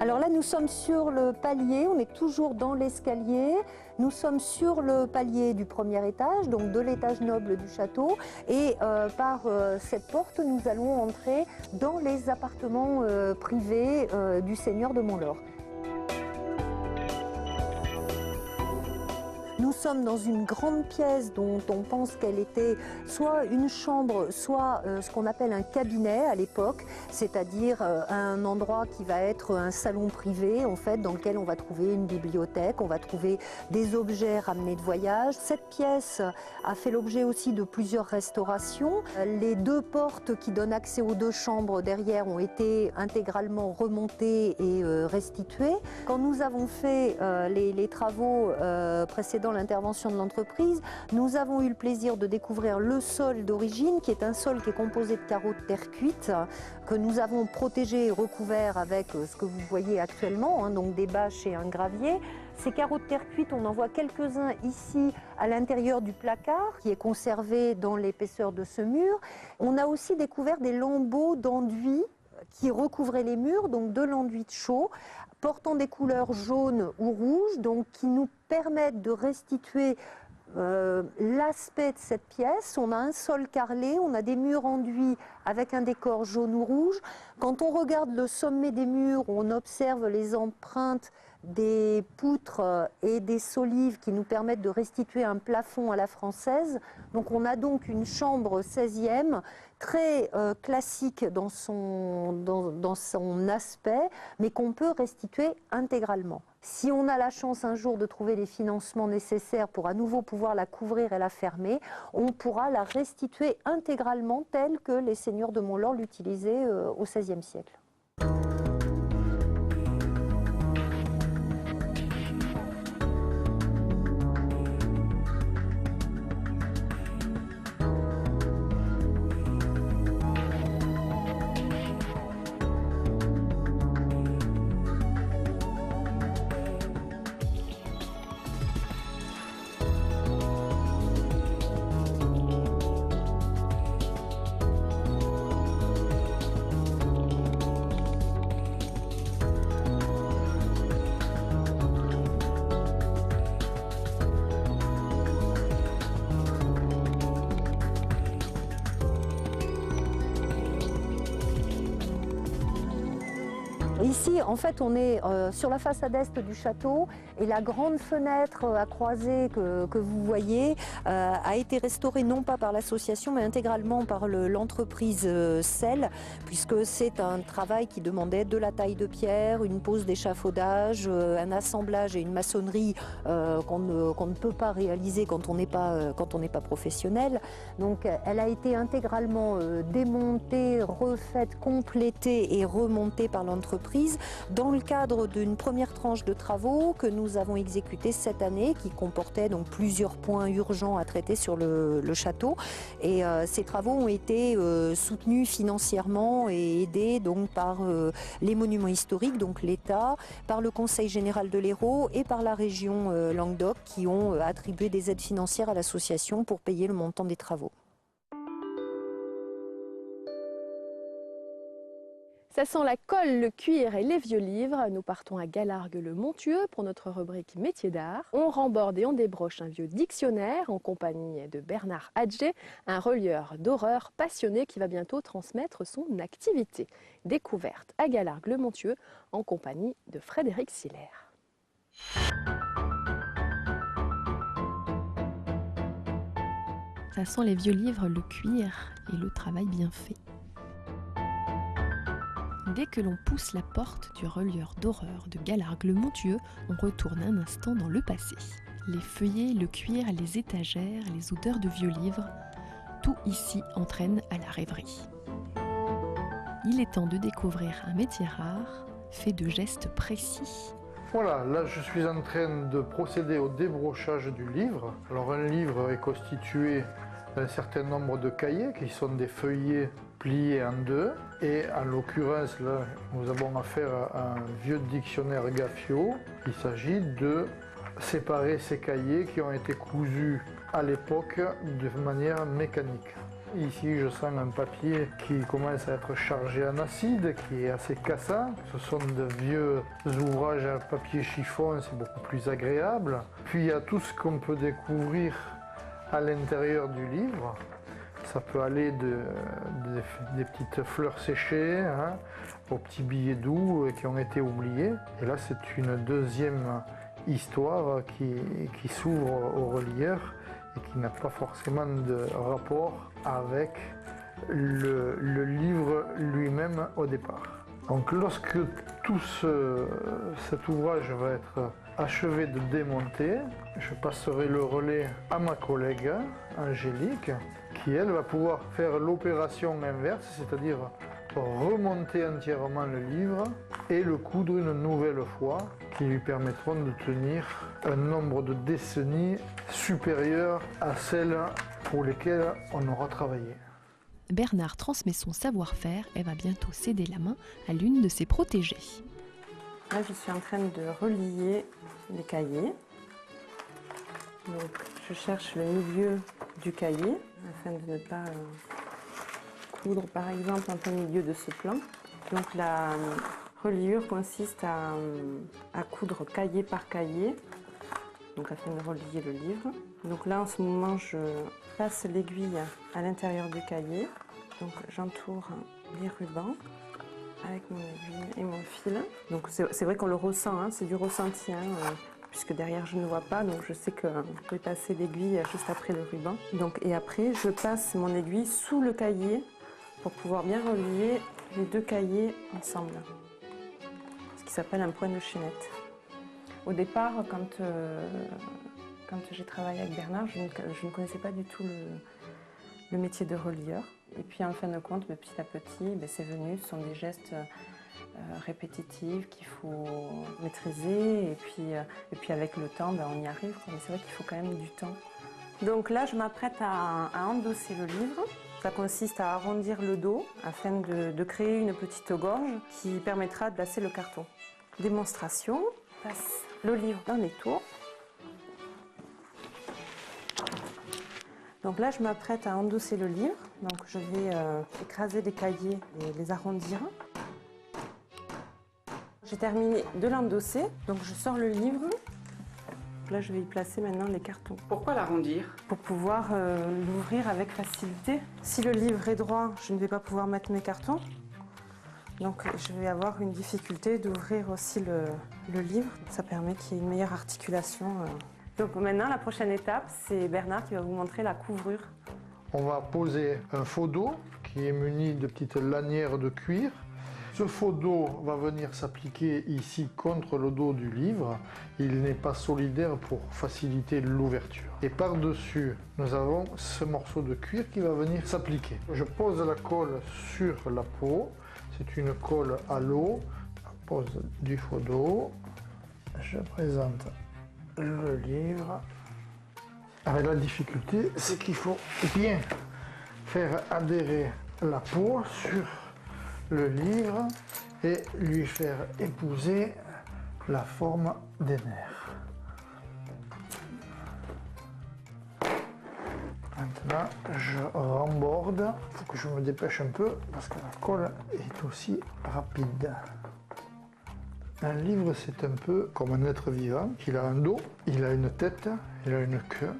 Alors là, nous sommes sur le palier, on est toujours dans l'escalier. Nous sommes sur le palier du premier étage, donc de l'étage noble du château. Et par cette porte, nous allons entrer dans les appartements privés du seigneur de Montlore. Nous sommes dans une grande pièce dont on pense qu'elle était soit une chambre, soit ce qu'on appelle un cabinet à l'époque, c'est-à-dire un endroit qui va être un salon privé en fait, dans lequel on va trouver une bibliothèque, on va trouver des objets ramenés de voyage. Cette pièce a fait l'objet aussi de plusieurs restaurations. Les deux portes qui donnent accès aux deux chambres derrière ont été intégralement remontées et restituées. Quand nous avons fait les travaux précédents l'intervention de l'entreprise, nous avons eu le plaisir de découvrir le sol d'origine, qui est un sol qui est composé de carreaux de terre cuite, que nous avons protégé et recouvert avec ce que vous voyez actuellement, hein, donc des bâches et un gravier. Ces carreaux de terre cuite, on en voit quelques-uns ici à l'intérieur du placard, qui est conservé dans l'épaisseur de ce mur. On a aussi découvert des lambeaux d'enduit qui recouvraient les murs, donc de l'enduit chaud, portant des couleurs jaunes ou rouges, donc qui nous permettent de restituer l'aspect de cette pièce. On a un sol carrelé, on a des murs enduits avec un décor jaune ou rouge. Quand on regarde le sommet des murs, on observe les empreintes des poutres et des solives qui nous permettent de restituer un plafond à la française. Donc on a donc une chambre 16e très classique dans son aspect, mais qu'on peut restituer intégralement. Si on a la chance un jour de trouver les financements nécessaires pour à nouveau pouvoir la couvrir et la fermer, on pourra la restituer intégralement telle que les seigneurs de Montlore l'utilisaient au XVIe siècle. Ici, en fait, on est sur la façade est du château et la grande fenêtre à croisée que vous voyez a été restaurée non pas par l'association mais intégralement par l'entreprise Selle, puisque c'est un travail qui demandait de la taille de pierre, une pose d'échafaudage, un assemblage et une maçonnerie qu'on ne peut pas réaliser quand on n'est pas professionnel. Donc elle a été intégralement démontée, refaite, complétée et remontée par l'entreprise dans le cadre d'une première tranche de travaux que nous avons exécutée cette année, qui comportait donc plusieurs points urgents à traiter sur le château. Et ces travaux ont été soutenus financièrement et aidés donc par les monuments historiques, donc l'État, par le Conseil général de l'Hérault et par la région Languedoc, qui ont attribué des aides financières à l'association pour payer le montant des travaux. Ça sent la colle, le cuir et les vieux livres. Nous partons à Galargues-le-Montueux pour notre rubrique métiers d'art. On remborde et on débroche un vieux dictionnaire en compagnie de Bernard Hadjé, un relieur d'horreur passionné qui va bientôt transmettre son activité. Découverte à Galargues-le-Montueux en compagnie de Frédéric Siller. Ça sent les vieux livres, le cuir et le travail bien fait. Dès que l'on pousse la porte du relieur d'horreur de Galargues-le-Montueux, on retourne un instant dans le passé. Les feuillets, le cuir, les étagères, les odeurs de vieux livres, tout ici entraîne à la rêverie. Il est temps de découvrir un métier rare, fait de gestes précis. Voilà, là je suis en train de procéder au débrochage du livre. Alors un livre est constitué d'un certain nombre de cahiers qui sont des feuillets pliés en deux. Et en l'occurrence, là, nous avons affaire à un vieux dictionnaire Gaffio. Il s'agit de séparer ces cahiers qui ont été cousus à l'époque de manière mécanique. Ici, je sens un papier qui commence à être chargé en acide, qui est assez cassant. Ce sont de vieux ouvrages à papier chiffon, c'est beaucoup plus agréable. Puis il y a tout ce qu'on peut découvrir à l'intérieur du livre. Ça peut aller des petites fleurs séchées, hein, aux petits billets doux qui ont été oubliés. Et là, c'est une deuxième histoire qui s'ouvre au relieur et qui n'a pas forcément de rapport avec le livre lui-même au départ. Donc lorsque tout cet ouvrage va être achevé de démonter, je passerai le relais à ma collègue Angélique, qui elle va pouvoir faire l'opération inverse, c'est-à-dire remonter entièrement le livre et le coudre une nouvelle fois, qui lui permettront de tenir un nombre de décennies supérieur à celles pour lesquelles on aura travaillé. Bernard transmet son savoir-faire et va bientôt céder la main à l'une de ses protégées. Là, je suis en train de relier les cahiers. Donc, je cherche le milieu du cahier afin de ne pas coudre, par exemple, en plein milieu de ce plan. Donc, la reliure consiste à coudre cahier par cahier, donc afin de relier le livre. Donc là, en ce moment, je passe l'aiguille à l'intérieur du cahier. Donc, j'entoure les rubans avec mon aiguille et mon fil. Donc c'est vrai qu'on le ressent, hein, c'est du ressenti, hein, puisque derrière je ne vois pas, donc je sais que je vais passer l'aiguille juste après le ruban. Donc, et après je passe mon aiguille sous le cahier pour pouvoir bien relier les deux cahiers ensemble. Ce qui s'appelle un point de chaînette. Au départ, quand j'ai travaillé avec Bernard, je ne connaissais pas du tout le métier de relieur. Et puis en fin de compte, petit à petit, c'est venu. Ce sont des gestes répétitifs qu'il faut maîtriser. Et puis avec le temps, on y arrive. Mais c'est vrai qu'il faut quand même du temps. Donc là, je m'apprête à endosser le livre. Ça consiste à arrondir le dos afin de créer une petite gorge qui permettra de placer le carton. Démonstration, on passe le livre dans les tours. Donc là, je m'apprête à endosser le livre. Donc je vais écraser les cahiers et les arrondir. J'ai terminé de l'endosser, donc je sors le livre. Là, je vais y placer maintenant les cartons. Pourquoi l'arrondir? Pour pouvoir l'ouvrir avec facilité. Si le livre est droit, je ne vais pas pouvoir mettre mes cartons. Donc je vais avoir une difficulté d'ouvrir aussi le livre. Ça permet qu'il y ait une meilleure articulation. Donc maintenant, la prochaine étape, c'est Bernard qui va vous montrer la couvrure. On va poser un faux dos qui est muni de petites lanières de cuir. Ce faux dos va venir s'appliquer ici contre le dos du livre. Il n'est pas solidaire pour faciliter l'ouverture. Et par-dessus, nous avons ce morceau de cuir qui va venir s'appliquer. Je pose la colle sur la peau. C'est une colle à l'eau. Je pose du faux dos. Je présente le livre. Avec la difficulté, c'est qu'il faut bien faire adhérer la peau sur le livre et lui faire épouser la forme des nerfs. Maintenant, je remborde. Il faut que je me dépêche un peu parce que la colle est aussi rapide. Un livre, c'est un peu comme un être vivant. Il a un dos, il a une tête, il a une queue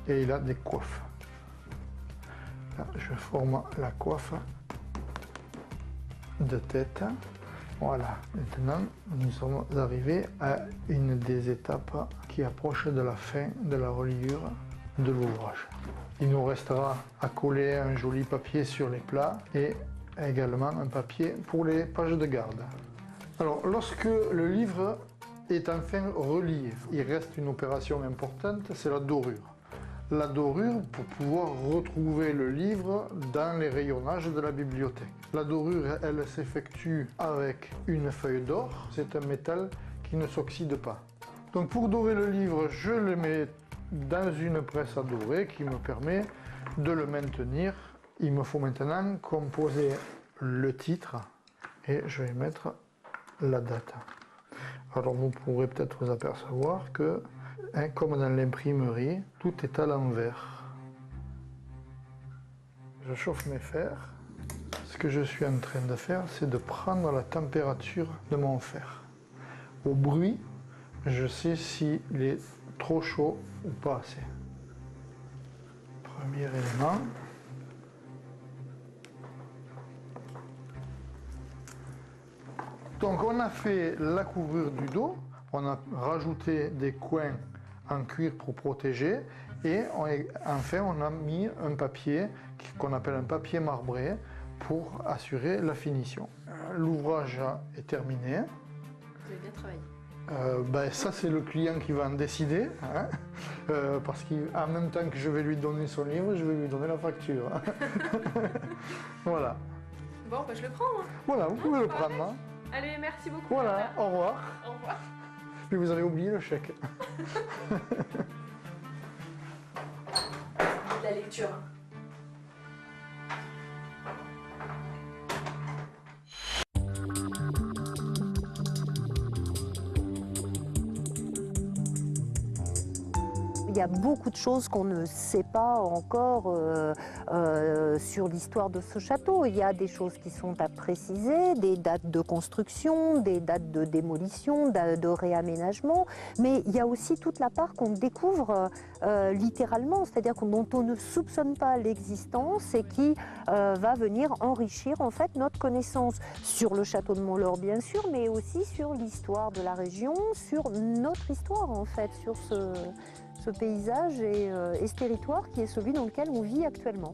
et il a des coiffes. Là, je forme la coiffe de tête. Voilà, maintenant nous sommes arrivés à une des étapes qui approche de la fin de la reliure de l'ouvrage. Il nous restera à coller un joli papier sur les plats et également un papier pour les pages de garde. Alors, lorsque le livre est enfin relié, il reste une opération importante, c'est la dorure. La dorure pour pouvoir retrouver le livre dans les rayonnages de la bibliothèque. La dorure, elle s'effectue avec une feuille d'or. C'est un métal qui ne s'oxyde pas. Donc pour dorer le livre, je le mets dans une presse à dorer qui me permet de le maintenir. Il me faut maintenant composer le titre et je vais mettre la date. Alors vous pourrez peut-être vous apercevoir que, comme dans l'imprimerie, tout est à l'envers. Je chauffe mes fers. Ce que je suis en train de faire, c'est de prendre la température de mon fer. Au bruit, je sais s'il est trop chaud ou pas assez. Premier élément. Donc on a fait la couvrure du dos, on a rajouté des coins en cuir pour protéger et enfin on a mis un papier qu'on appelle un papier marbré pour assurer la finition. L'ouvrage est terminé. Vous avez bien travaillé. Ça c'est le client qui va en décider, hein, parce qu'en même temps que je vais lui donner son livre, je vais lui donner la facture. Voilà. Bon, bah, je le prends. Hein. Voilà, vous pouvez le prendre. Hein. Allez, merci beaucoup. Voilà, au revoir. Au revoir. Puis vous allez oublier le chèque. La lecture. Il y a beaucoup de choses qu'on ne sait pas encore sur l'histoire de ce château. Il y a des choses qui sont à préciser, des dates de construction, des dates de démolition, de réaménagement, mais il y a aussi toute la part qu'on découvre littéralement, c'est-à-dire dont on ne soupçonne pas l'existence et qui va venir enrichir en fait notre connaissance sur le château de Montlore bien sûr, mais aussi sur l'histoire de la région, sur notre histoire en fait, sur ce paysage et ce territoire qui est celui dans lequel on vit actuellement.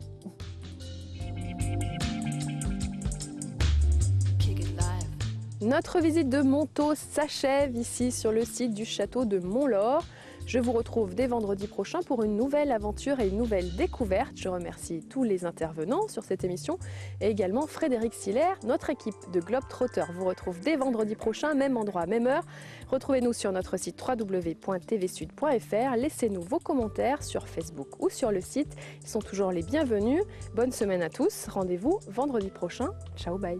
Notre visite de Montaut s'achève ici sur le site du château de Montlore. Je vous retrouve dès vendredi prochain pour une nouvelle aventure et une nouvelle découverte. Je remercie tous les intervenants sur cette émission et également Frédéric Siller. Notre équipe de Globetrotter vous retrouve dès vendredi prochain, même endroit, même heure. Retrouvez-nous sur notre site www.tvsud.fr. Laissez-nous vos commentaires sur Facebook ou sur le site. Ils sont toujours les bienvenus. Bonne semaine à tous. Rendez-vous vendredi prochain. Ciao, bye.